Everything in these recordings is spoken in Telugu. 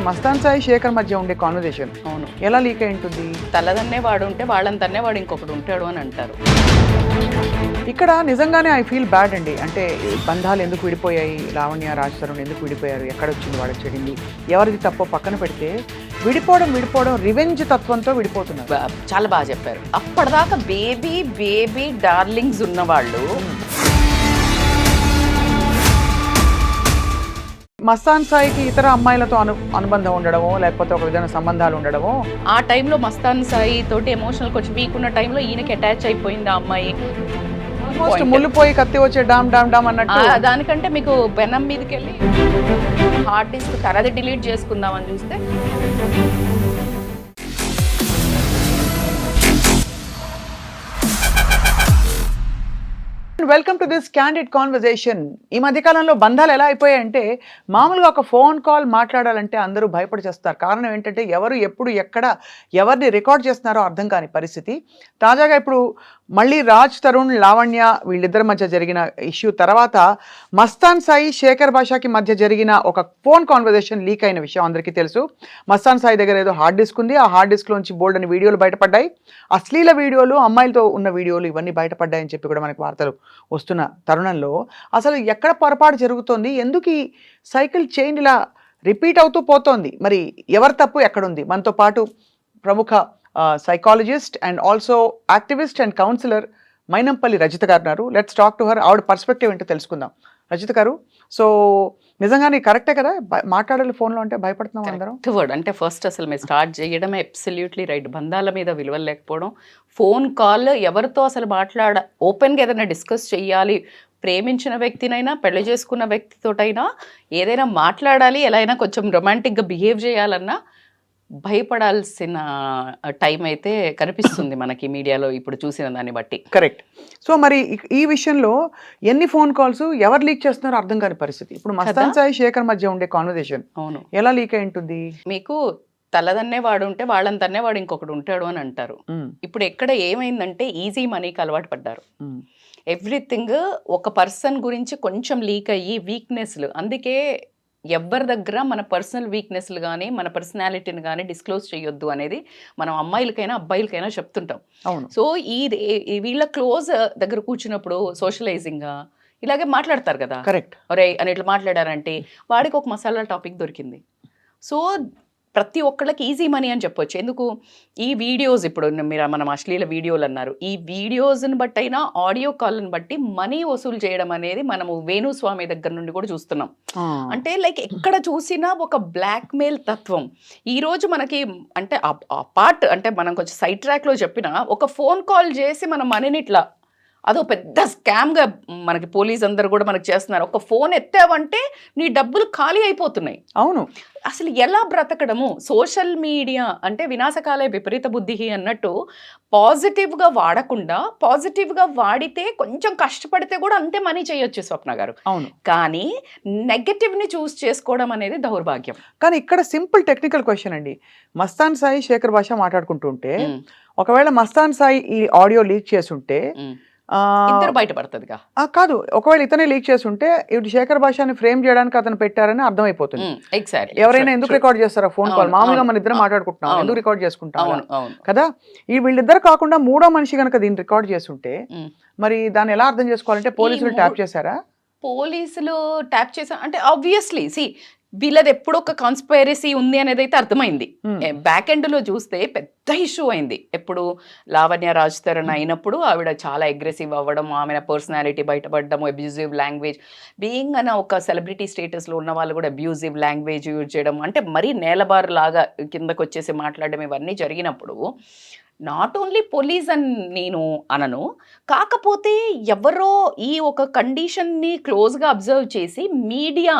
మస్తాన్ సాయి శేఖర్ మధ్య ఉండే కాన్వర్జేషన్ అవును, ఎలా లీక్ అయి ఉంటుంది? తల్లదన్నే వాడు ఉంటే వాళ్ళంతన్నే వాడు ఇంకొకటి ఉంటాడు అని అంటారు. ఇక్కడ నిజంగానే ఐ ఫీల్ బ్యాడ్ అండి. అంటే బంధాలు ఎందుకు విడిపోయాయి, లావణ్య రాజ్ తరుణ్ ఎందుకు విడిపోయారు, ఎక్కడొచ్చింది వాళ్ళకి చెడింది, ఎవరిది తప్పో పక్కన పెడితే విడిపోవడం రివెంజ్ తత్వంతో విడిపోతున్నారు. చాలా బాగా చెప్పారు. అప్పటిదాకా బేబీ డార్లింగ్స్ ఉన్నవాళ్ళు మస్తాన్ సాయికి ఇతర అమ్మాయిలతో అనుబంధం ఉండడమో లేకపోతే ఒక విధమైన సంబంధాలు ఉండడమో, ఆ టైంలో మస్తాన్ సాయి తోటి ఎమోషనల్ కొంచెం వీక్ ఉన్న టైంలో ఈయనకి అటాచ్ అయిపోయింది ఆ అమ్మాయి. ఆల్మోస్ట్ ముళ్ళుపోయి కత్తి వచ్చే డామ్ డామ్ డామ్ అన్నట్టు. దానికంటే మీకు పెనం మీదకి వెళ్ళి హార్డ్ డిస్క్ తరది డిలీట్ చేసుకుందామని చూస్తే welcome to this candid conversation. ఈ మధ్యకాలంలో బంధాలు ఎలా అయిపోయాయంటే, మామూలుగా ఒక ఫోన్ కాల్ మాట్లాడాలంటే అందరూ భయపడి చేస్తారు. కారణం ఏంటంటే ఎవరు ఎప్పుడు ఎక్కడ ఎవరిని రికార్డ్ చేస్తున్నారో అర్థం కాని పరిస్థితి. తాజాగా ఇప్పుడు మళ్ళీ రాజ్ తరుణ్ లావణ్య వీళ్ళిద్దరి మధ్య జరిగిన ఇష్యూ తర్వాత మస్తాన్ సాయి శేఖర్ భాషకి మధ్య జరిగిన ఒక ఫోన్ కాన్వర్జేషన్ లీక్ అయిన విషయం అందరికీ తెలుసు. మస్తాన్ సాయి దగ్గర ఏదో హార్డ్ డిస్క్ ఉంది. ఆ హార్డ్ డిస్క్లోంచి బోల్డ్ అని వీడియోలు బయటపడ్డాయి. అశ్లీల వీడియోలు, అమ్మాయిలతో ఉన్న వీడియోలు ఇవన్నీ బయటపడ్డాయని చెప్పి కూడా మనకి వార్తలు వస్తున్న తరుణంలో అసలు ఎక్కడ పొరపాటు జరుగుతోంది, ఎందుకు ఈ సైకిల్ చైన్ ఇలా రిపీట్ అవుతూ పోతోంది, మరి ఎవరి తప్పు ఎక్కడుంది? మనతో పాటు ప్రముఖ psychologist and also activist and councillor Mynampally Rajitha గారు ఉన్నారు. Let's talk to her. ఆవిడ పర్స్పెక్టివ్ ఏంటో తెలుసుకుందాం. రజిత గారు, సో నిజంగానే కరెక్టే కదా మాట్లాడాలి ఫోన్లో అంటే భయపడుతున్నాం అందరం? వర్డ్ అంటే ఫస్ట్ అసలు మీరు స్టార్ట్ చేయడమే అబ్సల్యూట్లీ రైట్. బంధాల మీద విలువలు లేకపోవడం, ఫోన్ కాల్ ఎవరితో అసలు ఓపెన్గా ఏదైనా డిస్కస్ చేయాలి, ప్రేమించిన వ్యక్తినైనా పెళ్లి చేసుకున్న వ్యక్తితోటైనా ఏదైనా మాట్లాడాలి, ఎలా అయినా కొంచెం రొమాంటిక్గా బిహేవ్ చేయాలన్నా భయపడాల్సిన టైం అయితే కనిపిస్తుంది మనకి మీడియాలో ఇప్పుడు చూసిన దాన్ని బట్టి. కరెక్ట్. సో మరి ఈ విషయంలో ఎన్ని ఫోన్ కాల్స్ ఎవరు లీక్ చేస్తున్నారో అర్థం కాని పరిస్థితి. ఇప్పుడు మస్తాన్ సాయి శేఖర్ మధ్య ఉండే కాన్వర్జేషన్ అవును ఎలా లీక్ అయి ఉంటుంది? మీకు తల్లదన్నే వాడు ఉంటే వాళ్ళంతన్నే వాడు ఇంకొకటి ఉంటాడు అని అంటారు. ఇప్పుడు ఎక్కడ ఏమైందంటే ఈజీ మనీకి అలవాటు పడ్డారు. ఎవ్రీథింగ్ ఒక పర్సన్ గురించి కొంచెం లీక్ అయ్యి వీక్నెస్లు, అందుకే ఎవరి దగ్గర మన పర్సనల్ వీక్నెస్లు కానీ మన పర్సనాలిటీని కానీ డిస్క్లోజ్ చేయొద్దు అనేది మనం అమ్మాయిలకైనా అబ్బాయిలకైనా చెప్తుంటాం. సో వీళ్ళ క్లోజ్ దగ్గర కూర్చున్నప్పుడు సోషలైజింగ్గా ఇలాగే మాట్లాడతారు కదా. కరెక్ట్. ఒరే అని ఇట్లా మాట్లాడారంటే వాడికి ఒక మసాలా టాపిక్ దొరికింది. సో ప్రతి ఒక్కళ్ళకి ఈజీ మనీ అని చెప్పొచ్చు. ఎందుకు ఈ వీడియోస్, ఇప్పుడు మనం అశ్లీల వీడియోలు అన్నారు, ఈ వీడియోస్ని బట్టి అయినా ఆడియో కాల్ని బట్టి మనీ వసూలు చేయడం అనేది మనము వేణుస్వామి దగ్గర నుండి కూడా చూస్తున్నాం. అంటే లైక్ ఎక్కడ చూసినా ఒక బ్లాక్మెయిల్ తత్వం. ఈరోజు మనకి అంటే పార్ట్ అంటే మనం కొంచెం సైడ్ ట్రాక్లో చెప్పిన ఒక ఫోన్ కాల్ చేసి మన మనీని ఇట్లా అదో పెద్ద స్కామ్గా మనకి పోలీస్ అందరు కూడా మనకి చేస్తున్నారు. ఒక ఫోన్ ఎత్తావంటే నీ డబ్బులు ఖాళీ అయిపోతున్నాయి. అవును. అసలు ఎలా బ్రతకడము? సోషల్ మీడియా అంటే వినాశకాలే విపరీత బుద్ధి అన్నట్టు పాజిటివ్గా వాడకుండా, పాజిటివ్గా వాడితే కొంచెం కష్టపడితే కూడా అంతే మనీ చేయొచ్చు స్వప్న గారు. అవును. కానీ నెగటివ్ని చూస్ చేసుకోవడం అనేది దౌర్భాగ్యం. కానీ ఇక్కడ సింపుల్ టెక్నికల్ క్వశ్చన్ అండి. మస్తాన్ సాయి శేఖర్ భాష మాట్లాడుకుంటుంటే ఒకవేళ మస్తాన్ సాయి ఈ ఆడియో లీక్ చేసుంటే ఇద్దరు బయటపడుతుందిగా కాదు, ఒకవేళ ఇతనే లీక్ చేస్తుంటే ఇటు శేఖర్ భాషని ఫ్రేమ్ చేయడానికి అతను పెట్టారని అర్థమైపోతుంది. ఎవరైనా ఎందుకు రికార్డ్ చేస్తారా ఫోన్ కాల్? మామూలుగా మన ఇద్దరు మాట్లాడుకుంటున్నాం, ఎందుకు రికార్డ్ చేసుకుంటాం కదా. ఈ వీళ్ళిద్దరు కాకుండా మూడో మనిషి కనుక దీన్ని రికార్డ్ చేస్తుంటే మరి దాన్ని ఎలా అర్థం చేసుకోవాలంటే పోలీసులు ట్యాప్ చేశారా? పోలీసులు ట్యాప్ చేశా అంటే ఆబ్వియస్లీ వీళ్ళది ఎప్పుడు ఒక కాన్స్పైరసీ ఉంది అనేది అయితే అర్థమైంది. బ్యాక్ ఎండ్లో చూస్తే పెద్ద ఇష్యూ అయింది. ఎప్పుడు లావణ్య రాజ్ తరుణ్ అయినప్పుడు ఆవిడ చాలా అగ్రెసివ్ అవ్వడం, ఆమె పర్సనాలిటీ బయటపడడం, అబ్యూజివ్ లాంగ్వేజ్, బీయింగ్ అన్న ఒక సెలబ్రిటీ స్టేటస్లో ఉన్న వాళ్ళు కూడా అబ్యూజివ్ లాంగ్వేజ్ యూజ్ చేయడం, అంటే మరీ నేలబారు లాగా కిందకు వచ్చేసి మాట్లాడడం, ఇవన్నీ జరిగినప్పుడు నాట్ ఓన్లీ పోలీస్ అని నేను అనను, కాకపోతే ఎవరో ఈ ఒక కండిషన్ని క్లోజ్గా అబ్జర్వ్ చేసి media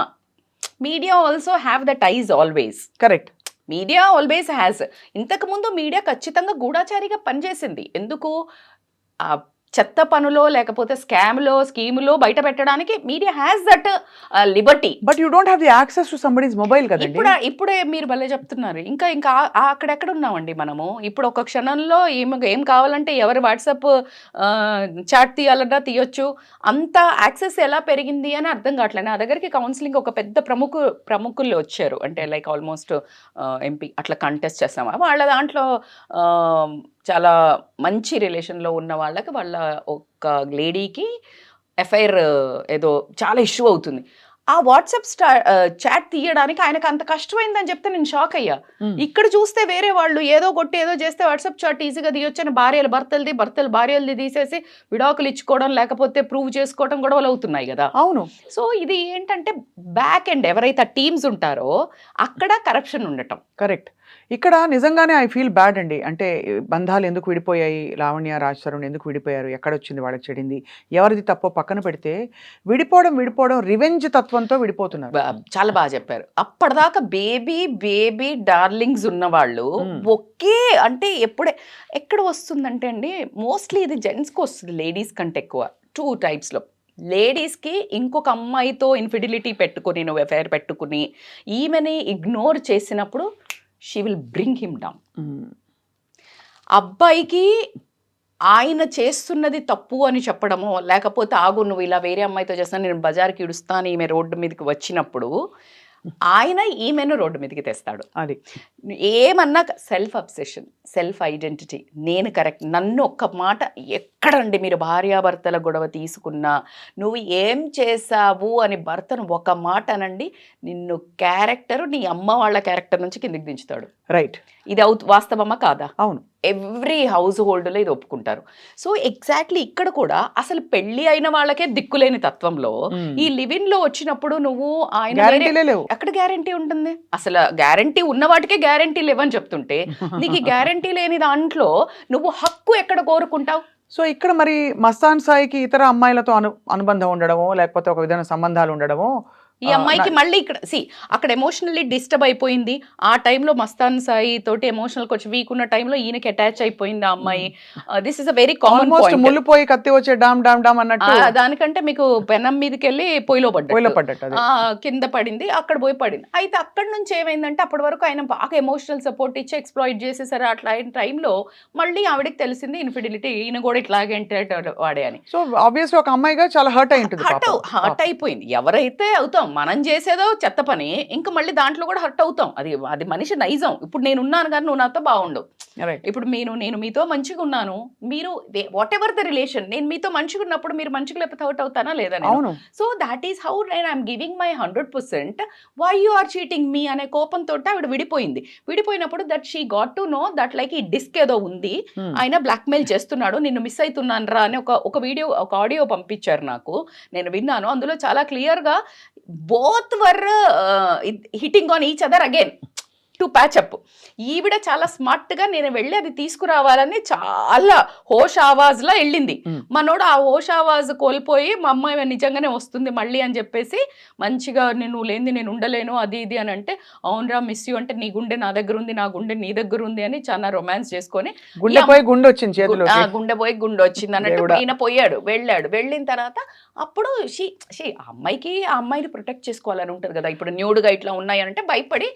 also have that eyes always. Correct. Media always has. ఇంతకుముందు మీడియా ఖచ్చితంగా గూఢాచారిగా పనిచేసింది. ఎందుకు చెత్త పనులో లేకపోతే స్కామ్లో స్కీములో బయట పెట్టడానికి media has that Liberty. But you don't have the access to somebody's mobile కదండి. ఇప్పుడే మీరు భలే చెప్తున్నారు. ఇంకా అక్కడెక్కడ ఉన్నామండి మనము. ఇప్పుడు ఒక క్షణంలో ఏం కావాలంటే ఎవరు వాట్సాప్ చాట్ తీయాలన్నా తీయొచ్చు. అంత యాక్సెస్ ఎలా పెరిగింది అని అర్థం కావట్లేదు. నా దగ్గరికి కౌన్సిలింగ్ ఒక పెద్ద ప్రముఖులు వచ్చారు. అంటే లైక్ ఆల్మోస్ట్ ఎంపీ అట్లా కంటెస్ట్ చేస్తామా వాళ్ళ దాంట్లో చాలా మంచి రిలేషన్లో ఉన్న వాళ్ళకి వాళ్ళ ఒక లేడీకి ఎఫ్ఐఆర్ ఏదో చాలా ఇష్యూ అవుతుంది. ఆ వాట్సాప్ చాట్ తీయడానికి ఆయనకు అంత కష్టమైందని చెప్తే నేను షాక్ అయ్యా. ఇక్కడ చూస్తే వేరే వాళ్ళు ఏదో కొట్టి ఏదో చేస్తే వాట్సాప్ చాట్ ఈజీగా తీయొచ్చని భర్తలు భార్యలది తీసేసి విడాకులు ఇచ్చుకోవడం లేకపోతే ప్రూవ్ చేసుకోవడం గొడవలు అవుతున్నాయి కదా. అవును. సో ఇది ఏంటంటే బ్యాక్ ఎండ్ ఎవరైతే టీమ్స్ ఉంటారో అక్కడ కరప్షన్ ఉండటం. కరెక్ట్. ఇక్కడ నిజంగానే ఐ ఫీల్ బ్యాడ్ అండి. అంటే బంధాలు ఎందుకు విడిపోయాయి, లావణ్య రాజ్ తరుణ్ ఎందుకు విడిపోయారు, ఎక్కడొచ్చింది వాళ్ళకి చెడింది, ఎవరిది తప్పో పక్కన పెడితే విడిపోవడం రివెంజ్ తత్వంతో విడిపోతున్నారు. చాలా బాగా చెప్పారు. అప్పటిదాకా బేబీ డార్లింగ్స్ ఉన్నవాళ్ళు ఒకే అంటే ఎక్కడ వస్తుందంటే అండి మోస్ట్లీ ఇది జెంట్స్కి వస్తుంది, లేడీస్ కంటే ఎక్కువ. 2 టైప్స్లో. లేడీస్కి ఇంకొక అమ్మాయితో ఇన్ఫిడిలిటీ పెట్టుకుని నువ్వు ఎఫ్ఐఆర్ పెట్టుకుని ఈమెని ఇగ్నోర్ చేసినప్పుడు she will bring him down. అబ్బాయికి ఆయన చేస్తున్నది తప్పు అని చెప్పడమో లేకపోతే ఆగు నువ్వు ఇలా వేరే అమ్మాయితో చేస్తాను నేను బజార్కి ఇడుస్తాను ఈమె రోడ్డు మీదకి వచ్చినప్పుడు ఆయన ఈమెను రోడ్డు మీదకి తెస్తాడు. అది ఏమన్నా సెల్ఫ్ అబ్సెషన్, సెల్ఫ్ ఐడెంటిటీ, నేను కరెక్ట్. నన్ను ఒక్క మాట ఎక్కడండి మీరు భార్యాభర్తల గొడవ తీసుకున్నా నువ్వు ఏం చేసావు అని భర్తను ఒక మాట అనండి, నిన్ను క్యారెక్టర్ నీ అమ్మ వాళ్ళ క్యారెక్టర్ నుంచి కిందికి దించుతాడు. రైట్. ఇది వాస్తవమా కాదా? అవును. ఎవ్రీ హౌస్ హోల్డ్లో ఇది ఒప్పుకుంటారు. సో ఎగ్జాక్ట్లీ ఇక్కడ కూడా అసలు పెళ్లి అయిన వాళ్ళకే దిక్కులేని తత్వంలో ఈ లివిన్ లో వచ్చినప్పుడు నువ్వు ఆయన ఎక్కడ గ్యారంటీ ఉంటుంది? అసలు గ్యారంటీ ఉన్న వాటికే గ్యారంటీ లేవని చెప్తుంటే నీకు గ్యారంటీ లేని దాంట్లో నువ్వు హక్కు ఎక్కడ కోరుకుంటావు? సో ఇక్కడ మరి మస్తాన్ సాయికి ఇతర అమ్మాయిలతో అనుబంధం ఉండడమో లేకపోతే ఒక విధమైన సంబంధాలు ఉండడమో ఈ అమ్మాయికి మళ్ళీ ఇక్కడ అక్కడ ఎమోషనల్లీ డిస్టర్బ్ అయిపోయింది. ఆ టైంలో మస్తాన్ సాయి తోటి ఎమోషనల్ కొంచెం వీక్ ఉన్న టైంలో ఈయనకి అటాచ్ అయిపోయింది ఆ అమ్మాయి. This is a very common point. ముళ్ళుపోయి కత్తి వచ్చే డామ్ డామ్ డామ్ అన్నట్టు దానికంటే మీకు పెనం మీదకి వెళ్ళి పొయ్యిలో పడ్డట్టు కింద పడింది, అక్కడ పోయి పడింది. అయితే అక్కడ నుంచి ఏమైందంటే అప్పటి వరకు ఆయన బాగా ఎమోషనల్ సపోర్ట్ ఇచ్చి ఎక్స్ప్లాయిట్ చేసేసారు. అట్లా అయిన టైంలో మళ్ళీ ఆవిడకి తెలిసింది ఇన్ఫిడిలిటీ, ఈయన కూడా ఇట్లాగే వాడే అని. సో ఆబ్వియస్లీ ఒక అమ్మాయిగా చాలా హర్ట్ అయి ఉంటుంది. హర్ట్ అయిపోయింది. ఎవరైతే అవుతాం మనం చేసేదో చెత్త పని ఇంకా మళ్ళీ దాంట్లో కూడా హర్ట్ అవుతాం. అది మనిషి నైజం. ఇప్పుడు నేను ఉన్నాను కానీ నువ్వు నాతో బాగుండవు. ఇప్పుడు నేను మీతో మంచిగా ఉన్నాను, మీరు వాట్ ఎవర్ ద రిలేషన్, నేను మీతో మంచిగా ఉన్నప్పుడు మీరు మంచిగా లేకపోతే హర్ట్ అవుతానా లేదా? So that is how I'm giving my 100%. Why you are cheating me అనే కోపంతో ఆవిడ విడిపోయినప్పుడు that she got to know that like ఈ డిస్క్ ఏదో ఉంది, ఆయన బ్లాక్మెయిల్ చేస్తున్నాడు, నిన్ను మిస్ అవుతున్నాను రా అని ఒక వీడియో ఒక ఆడియో పంపించారు నాకు, నేను విన్నాను. అందులో చాలా క్లియర్గా both were hitting on each other again to patch up. ఈవిడ చాలా స్మార్ట్గా నేను వెళ్ళి అది తీసుకురావాలని చాలా హోష్ ఆవాజ్లా వెళ్ళింది. మనోడు ఆ హోష్ ఆవాజ్ కోల్పోయి మా అమ్మాయి నిజంగానే వస్తుంది మళ్ళీ అని చెప్పేసి మంచిగా నువ్వు లేనిది నేను ఉండలేను అది ఇది అని అంటే, అవునరా మిస్ యూ అంటే నీ గుండె నా దగ్గర ఉంది నా గుండె నీ దగ్గర ఉంది అని చాలా రొమాన్స్ చేసుకొని గుండె పోయి గుండె వచ్చింది అన్నట్టు ఈయన వెళ్ళిన తర్వాత అప్పుడు ఆ అమ్మాయిని ప్రొటెక్ట్ చేసుకోవాలని ఉంటుంది కదా. ఇప్పుడు న్యూడ్గా ఇట్లా ఉన్నాయనంటే భయపడి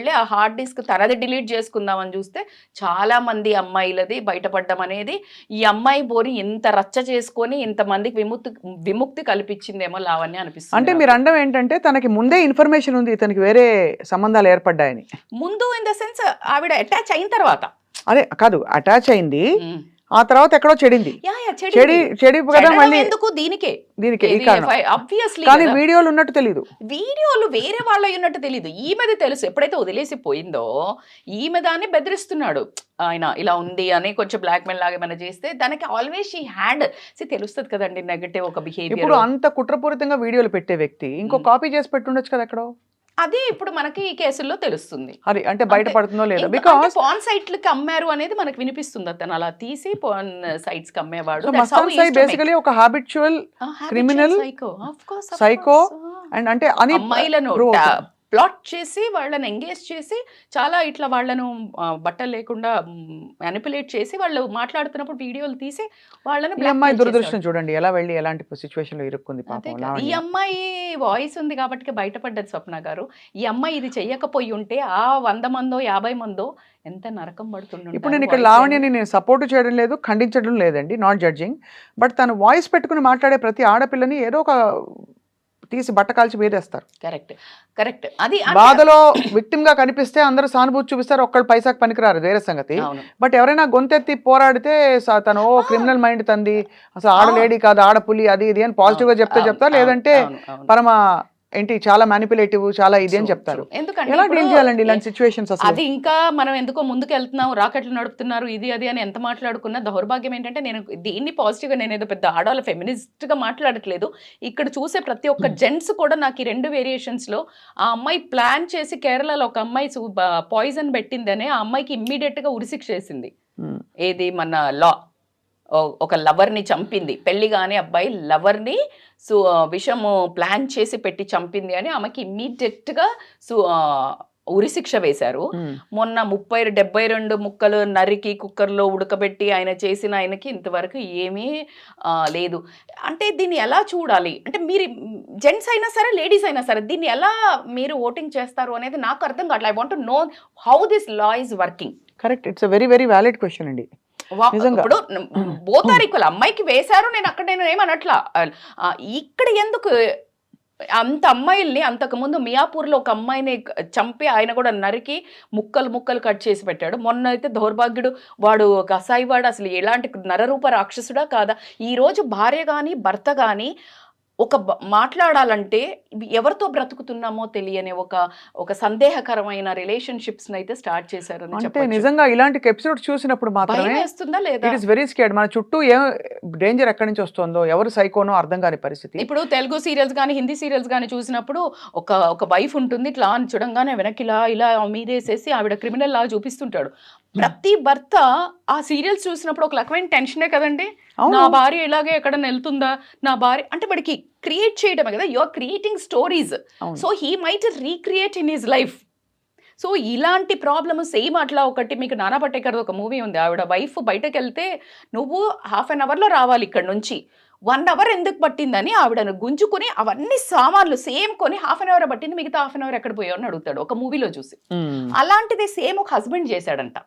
వెళ్ళి ఆ హార్డ్ డిస్క్ తనది డిలీట్ చేసుకుందామని చూస్తే చాలా మంది అమ్మాయిలది బయటపడడం అనేది, ఈ అమ్మాయి బోరి ఇంత రచ్చ చేసుకొని ఇంతమందికి విముక్తి కల్పించిందేమో లావణ్య అనిపిస్తుంది. అంటే మీరు అండం ఏంటంటే తనకి ముందే ఇన్ఫర్మేషన్ ఉంది ఇతనికి వేరే సంబంధాలు ఏర్పడ్డాయని. ముందు ఇన్ ద సెన్స్ ఆవిడ అటాచ్ అయిన తర్వాత అదే కాదు, అటాచ్ అయింది ఆ తర్వాత ఎక్కడో చెడింది కదా మళ్ళీ ఎందుకు దీనికే కానీ వీడియోలు ఉన్నట్టు తెలియదు, వీడియోలు వేరే వాళ్ళ ఉన్నట్టు తెలియదు, ఈమెది తెలుసు. ఎప్పుడైతే వదిలేసి పోయిందో ఈమె దాన్ని బెదిరిస్తున్నాడు ఆయన ఇలా ఉంది అని కొంచెం బ్లాక్ మెయిల్ లాగా ఏమైనా చేస్తే దానికి ఆల్వేస్ షీ హ్యాడ్ తెలుస్తుంది కదండి నెగటివ్ ఒక బిహేవియర్. ఇప్పుడు అంత కుట్రపూరితంగా వీడియోలు పెట్టే వ్యక్తి ఇంకో కాపీ చేసి పెట్టుండొచ్చు కదా ఎక్కడో. అదే ఇప్పుడు మనకి ఈ కేసుల్లో తెలుస్తుంది అది అంటే బయటపడుతుందో లేదో. బికాజ్ పాన్ సైట్లకి అమ్మారు అనేది మనకు వినిపిస్తుంది. అతను అలా తీసి పాన్ సైట్స్ కి అమ్మేవాడు. మస్తాన్ సాయి బేసికలీ ఒక హాబిచువల్ క్రిమినల్ సైకో అండ్ అంటే అమ్మాయిలను ప్లాట్ చేసి వాళ్ళని ఎంగేజ్ చేసి చాలా ఇట్లా వాళ్ళను బట్టలు లేకుండా మ్యానిపులేట్ చేసి వాళ్ళు మాట్లాడుతున్నప్పుడు వీడియోలు తీసి వాళ్ళని ఈ అమ్మాయి blackmail దురదృష్టం చేసేవాడు. చూడండి ఎలా వెళ్ళి ఎలాంటి సిచ్యువేషన్ లో ఇరుక్కుంది అదే పాపం కదా. ఈ లావణ్య. అమ్మాయి వాయిస్ ఉంది కాబట్టి బయటపడ్డది స్వప్న గారు. ఈ అమ్మాయి ఇది చెయ్యకపోయి ఉంటే ఆ 100 మందో 50 మందో ఎంత నరకం ఇప్పుడు పడుతుంటారు నేను ఇక్కడ వాయిస్ లావణ్యని లేని. నేను సపోర్ట్ చేయడం లేదు, ఖండించడం లేదండి, నాట్ జడ్జింగ్. బట్ తను వాయిస్ పెట్టుకుని మాట్లాడే ప్రతి ఆడపిల్లని ఏదో ఒక తీసి బట్ట కాల్చి వేరేస్తారు. కరెక్ట్ కరెక్ట్ అది అంటే- బాధలో విక్టిమ్ గా కనిపిస్తే అందరూ సానుభూతి చూపిస్తారు, ఒక్కళ్ళు పైసాకు పనికిరారు, వేరే సంగతి. అవును బట్ ఎవరైనా గొంతెత్తి పోరాడితే తను క్రిమినల్ మైండ్ తంది, అసలు ఆడలేడీ కాదు ఆడపులి అది ఇది అని పాజిటివ్ గా చెప్తే చెప్తా, లేదంటే పరమ ఏంటి చాలా మ్యానిపులేటివ్ చాలా ఇది అని చెప్తారు. ఎందుకంటే ఎలా ఇప్పుడు డీల్ చేయాలండి ఇలాంటి సిచ్యువేషన్స్ అసలు? అది ఇంకా మనం ఎందుకో ముందుకు వెళ్తున్నాం, రాకెట్లు నడుపుతున్నారు ఇది అది అని ఎంత మాట్లాడుకున్నా దౌర్భాగ్యం ఏంటంటే నేను దీన్ని పాజిటివ్గా నేను ఏదో పెద్ద ఆడవాళ్ళ ఫెమినిస్ట్గా మాట్లాడట్లేదు. ఇక్కడ చూసే ప్రతి ఒక్క జెంట్స్ కూడా నాకు ఈ 2 వేరియేషన్స్లో ఆ అమ్మాయి ప్లాన్ చేసి కేరళలో ఒక అమ్మాయి పాయిజన్ పెట్టిందనే ఆ అమ్మాయికి ఇమ్మీడియట్గా ఉరిశిక్ష వేసింది. ఏది మన లా ఒక లవర్ని చంపింది, పెళ్లి కాని అబ్బాయి లవర్ని విషము ప్లాన్ చేసి పెట్టి చంపింది అని ఆమెకి ఇమ్మీడియట్గా ఉరిశిక్ష వేశారు. మొన్న 72 ముక్కలు నరికి కుక్కర్లో ఉడకబెట్టి ఆయన చేసిన ఆయనకి ఇంతవరకు ఏమీ లేదు. అంటే దీన్ని ఎలా చూడాలి అంటే మీరు జెంట్స్ అయినా సరే లేడీస్ అయినా సరే దీన్ని ఎలా మీరు ఓటింగ్ చేస్తారు అనేది నాకు అర్థం కావట్లేదు. I want to know how this law is working. Correct, it's very very valid question అండి. ఇప్పుడు బోతారికులు అమ్మాయికి వేశారు, నేను ఏమనట్లా. ఇక్కడ ఎందుకు అంత అమ్మాయిల్ని అంతకుముందు మియాపూర్లో ఒక అమ్మాయిని చంపి ఆయన కూడా నరికి ముక్కలు కట్ చేసి పెట్టాడు. మొన్న అయితే దౌర్భాగ్యుడు వాడు కసాయివాడు, అసలు ఎలాంటి నరరూప రాక్షసుడా కాదా? ఈరోజు భార్య కానీ భర్త కానీ ఒక మాట్లాడాలంటే ఎవరితో బ్రతుకుతున్నామో తెలియని ఒక సందేహకరమైన రిలేషన్షిప్స్ అయితే స్టార్ట్ చేశారు. అంటే నిజంగా ఇలాంటి ఎపిసోడ్ చూసినప్పుడు మాత్రమే వేస్తుందా లేదా? It is very scared. మన చుట్టూ ఏం డేంజర్ ఎక్కడి నుంచి వస్తుందో, ఎవరు సైకోనో అర్థం కాని పరిస్థితి. ఇప్పుడు తెలుగు సీరియల్స్ కానీ హిందీ సీరియల్స్ కానీ చూసినప్పుడు ఒక వైఫ్ ఉంటుంది, ఇట్లా అని చూడంగానే వెనక్కి ఇలా మీదేసేసి ఆవిడ క్రిమినల్ లా చూపిస్తుంటాడు. ప్రతి భర్త ఆ సీరియల్స్ చూసినప్పుడు ఒక రకమైన టెన్షనే కదండి. నా భార్య ఇలాగే ఎక్కడన్నా వెళ్తుందా, నా భార్య అంటే వాడికి క్రియేట్ చేయడమే కదా. You are creating stories, so he might recreate in his life. So ఇలాంటి ప్రాబ్లమ్ సేమ్ అట్లా ఒకటి మీకు నానా పటేకర్ ఒక మూవీ ఉంది. ఆవిడ వైఫ్ బయటకు వెళ్తే నువ్వు 1/2 అవర్లో రావాలి ఇక్కడ నుంచి, 1 అవర్ ఎందుకు పట్టిందని ఆవిడను గుంజుకుని అవన్నీ సామాన్లు సేమ్ కొని 1/2 అవర్ పట్టింది, మిగతా 1/2 అవర్ ఎక్కడ పోయావు అని అడుగుతాడు ఒక మూవీలో చూసి. అలాంటిది సేమ్ ఒక హస్బెండ్ చేశాడంట,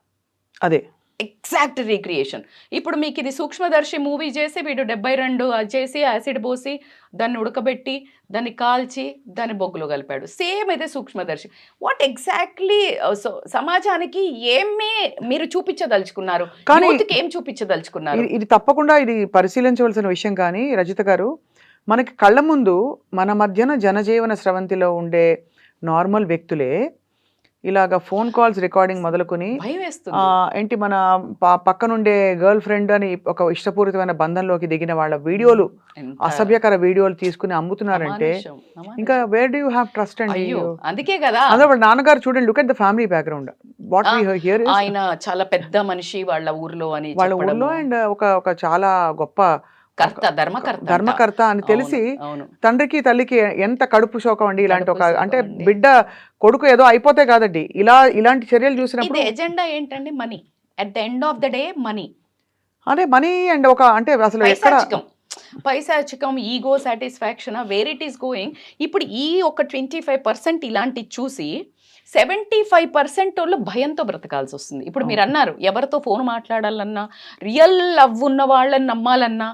అదే ఎగ్జాక్ట్ రీక్రియేషన్. ఇప్పుడు మీకు ఇది సూక్ష్మదర్శి మూవీ చేసి వీడు 72 చేసి యాసిడ్ పోసి దాన్ని ఉడకబెట్టి దాన్ని కాల్చి దాన్ని బొగ్గులో కలిపాడు. సేమ్ అయితే సూక్ష్మదర్శి. వాట్ ఎగ్జాక్ట్లీ సమాజానికి ఏమి మీరు చూపించదలుచుకున్నారు, ఏం చూపించదలుచుకున్నారు? ఇది తప్పకుండా ఇది పరిశీలించవలసిన విషయం. కానీ రజిత గారు, మనకి కళ్ళ ముందు మన మధ్యన జనజీవన స్రవంతిలో ఉండే నార్మల్ వ్యక్తులే ఇలాగా ఫోన్ కాల్స్ రికార్డింగ్ మొదలుకొని ఏంటి మన పక్కనుండే గర్ల్ ఫ్రెండ్ అని ఒక ఇష్టపూరితమైన బంధంలోకి దిగిన వాళ్ళ వీడియోలు, అసభ్యకర వీడియోలు తీసుకుని అమ్ముతున్నారంటే ఇంకా where do you have trust అండి? అందుకే కదా అదే నాన్నగారు చూడండి, look at the family background. What we hear is ఆయన చాలా పెద్ద మనిషి వాళ్ళ ఊర్లో అని, అండ్ ఒక చాలా గొప్ప ధర్మకర్త అని తెలిసి తండ్రికి తల్లికి ఎంత కడుపు శోకం అండి. ఇలాంటి ఒక అంటే బిడ్డ కొడుకు ఏదో అయిపోతే కాదండి, ఇలాంటి చర్యలు చూసినప్పుడు ఎజెండా ఏంటండి? Money. At the end of the day money. అదే మనీ అండ్ ఒక అంటే అసలు పైశాచికం, ego satisfaction, where it is going. ఇప్పుడు ఈ ఒక 25% ఇలాంటి చూసి 75% వాళ్ళు భయంతో బ్రతకాల్సి వస్తుంది. ఇప్పుడు మీరు అన్నారు ఎవరితో ఫోన్ మాట్లాడాలన్నా, రియల్ లవ్ ఉన్న వాళ్ళని నమ్మాలన్నా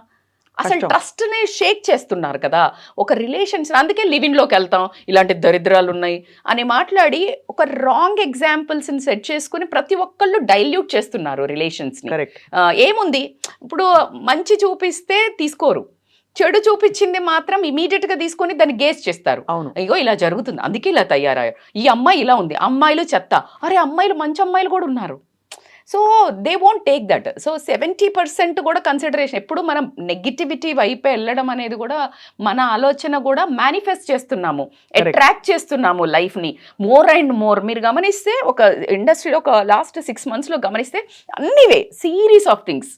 అసలు ట్రస్ట్ ని షేక్ చేస్తున్నారు కదా ఒక రిలేషన్స్. అందుకే లివింగ్ లోకి వెళ్తాం, ఇలాంటి దరిద్రాలు ఉన్నాయి అని మాట్లాడి ఒక రాంగ్ ఎగ్జాంపుల్స్ ని సెట్ చేసుకుని ప్రతి ఒక్కళ్ళు డైల్యూట్ చేస్తున్నారు రిలేషన్స్ ని. ఏముంది ఇప్పుడు మంచి చూపిస్తే తీసుకోరు, చెడు చూపించింది మాత్రం ఇమీడియట్ గా తీసుకొని దాన్ని గేస్ చేస్తారు. ఇగో ఇలా జరుగుతుంది అందుకే ఇలా తయారయ్యారు, ఈ అమ్మాయి ఇలా ఉంది, అమ్మాయిలు చెత్త, అరే అమ్మాయిలు మంచి అమ్మాయిలు కూడా ఉన్నారు. So they won't take that. So 70% కూడా కన్సిడరేషన్. ఎప్పుడు మనం నెగిటివిటీ వైపు వెళ్ళడం అనేది కూడా మన ఆలోచన కూడా మేనిఫెస్ట్ చేస్తున్నాము, అట్రాక్ట్ చేస్తున్నాము లైఫ్ని మోర్ అండ్ మోర్. మీరు గమనిస్తే ఒక ఇండస్ట్రీలో ఒక లాస్ట్ 6 monthsలో గమనిస్తే అన్నివే సిరీస్ ఆఫ్ థింగ్స్,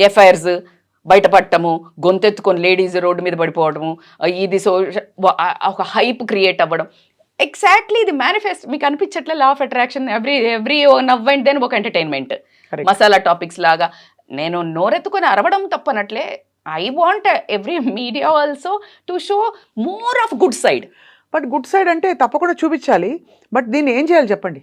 ఎఫ్ఐఆర్స్ బయటపడటము, గొంతెత్తుకొని లేడీస్ రోడ్డు మీద పడిపోవడము, ఇది ఒక హైప్ క్రియేట్ అవ్వడం, ఎగ్జాక్ట్లీ ఇది మేనిఫెస్ట్ మీకు అనిపించట్లే law of attraction every now and then ఒక ఎంటర్టైన్మెంట్ Correct. మసాలా టాపిక్స్ లాగా నేను నోరెత్తుకొని అరవడం తప్పనట్లే I want every media also to show more of good side. But good side అంటే తప్పకుండా చూపించాలి, బట్ దీన్ని ఏం చేయాలి చెప్పండి.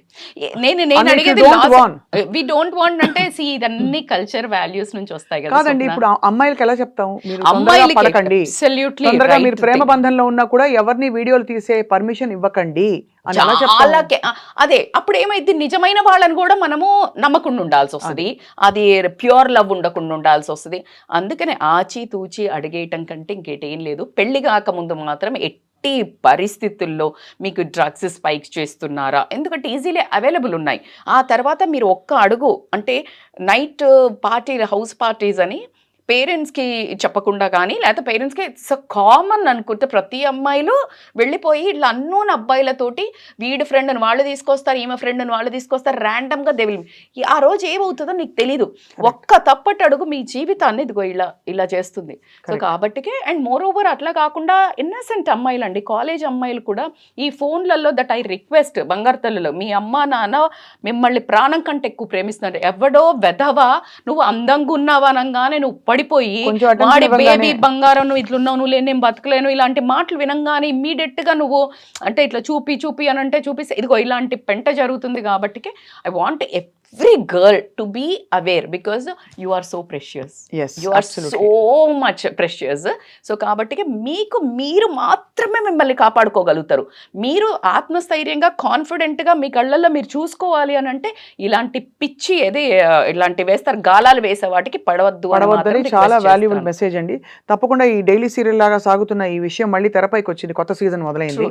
నేను And if you అడిగేది don't want. We don't want అంటే ఇదన్నీ కల్చర్ వాల్యూస్ నుంచి వస్తాయి కదా కాదండి, స్వప్న. ఇప్పుడు అమ్మాయిలకి ఎలా చెప్తాం, మీరు తొందరగా అమ్మాయిలకి పడకండి, absolutely తొందరగా right మీరు ప్రేమ thing. బంధంలో ఉన్నా కూడా ఎవరిని వీడియోలు తీసే పర్మిషన్ ఇవ్వకండి అని ఎలా చాలా చెప్తాం. అదే అప్పుడు ఏమైంది, నిజమైన వాళ్ళని కూడా మనము నమ్మకుండా ఉండాల్సి వస్తుంది, అది ప్యూర్ లవ్ ఉండకుండా ఉండాల్సి వస్తుంది. అందుకనే ఆచి తూచి అడిగేయటం కంటే ఇంకేటేం లేదు. పెళ్లి కాకముందు మాత్రం ఎట్టి పరిస్థితుల్లో మీకు డ్రగ్స్ స్పైక్ చేస్తున్నారా, ఎందుకంటే ఈజీలీ అవైలబుల్ ఉన్నాయి. ఆ తర్వాత మీరు ఒక్క అడుగు అంటే నైట్ పార్టీ హౌస్ పార్టీస్ అని పేరెంట్స్కి చెప్పకుండా కానీ లేకపోతే పేరెంట్స్కి ఇట్స్ కామన్ అనుకుంటే ప్రతి అమ్మాయిలు వెళ్ళిపోయి ఇట్లా అన్నోన్ అబ్బాయిలతోటి వీడి ఫ్రెండ్ని వాళ్ళు తీసుకొస్తారు, ఈమె ఫ్రెండ్ని వాళ్ళు తీసుకొస్తారు, ర్యాండమ్గా దేవుళ్ళు ఆ రోజు ఏమవుతుందో నీకు తెలీదు. ఒక్క తప్పటి అడుగు మీ జీవితాన్ని ఇదిగో ఇలా చేస్తుంది. సో కాబట్టికే అండ్ మోర్ ఓవర్ అట్లా కాకుండా ఇన్నసెంట్ అమ్మాయిలు అండి, కాలేజ్ అమ్మాయిలు కూడా ఈ ఫోన్లలో దట్ ఐ రిక్వెస్ట్ బంగారు తల్లులు, మీ అమ్మ నాన్న మిమ్మల్ని ప్రాణం కంటే ఎక్కువ ప్రేమిస్తున్నారు. ఎవడో వెధవా నువ్వు అందంగా ఉన్నావా అనగానే నువ్వు పడిపోయి కొంచెం attention వాడి ఇవ్వగానే. బేబీ బంగారం నువ్వు ఇట్లున్నావు, నువ్వు లేని నేను బతకలేను, ఇలాంటి మాటలు వినంగానే ఇమ్మీడియట్ గా నువ్వు అంటే ఇట్లా చూపి అని అంటే చూపిస్తే ఇదిగో ఇలాంటి పెంట జరుగుతుంది. కాబట్టి I want every girl to be aware because you are so precious, Yes, you are absolutely. So much precious. So కాబట్టి మీరు మాత్రమే మిమ్మల్ని కాపాడుకోగలుగుతారు. మీరు ఆత్మస్థైర్యంగా కాన్ఫిడెంట్గా మీ కళ్ళల్లో మీరు చూసుకోవాలి అని అంటే ఇలాంటి పిచ్చి ఇలాంటి వేస్తారు గాలాలు వేసే వాటికి పడవద్దని చాలా వాల్యుబుల్ మెసేజ్ అండి. తప్పకుండా ఈ డైలీ సీరియల్ లాగా సాగుతున్న ఈ విషయం మళ్ళీ తెరపైకి వచ్చింది, కొత్త సీజన్ మొదలైంది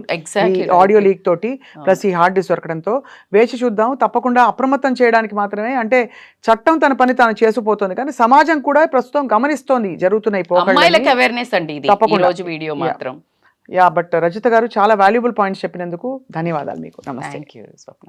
ఈ ఆడియో లీక్ తోటి ప్లస్ ఈ హార్డ్ డిస్క్ దొరకడంతో. వేచి చూద్దాం. తప్పకుండా అప్రమత్తం చేయడానికి మాత్రమే, అంటే చట్టం తన పని తాను చేసుకుపోతుంది కానీ సమాజం కూడా ప్రస్తుతం గమనిస్తోంది జరుగుతున్న ఈ పోకడలని. అమ్మాయిలకు అవేర్నెస్ అండి ఇది ఈ రోజు వీడియో మాత్రం. బట్ రజిత గారు చాలా వాల్యుబుల్ పాయింట్స్ చెప్పినందుకు ధన్యవాదాలు మీకు. నమస్తే. Thank you Swapna.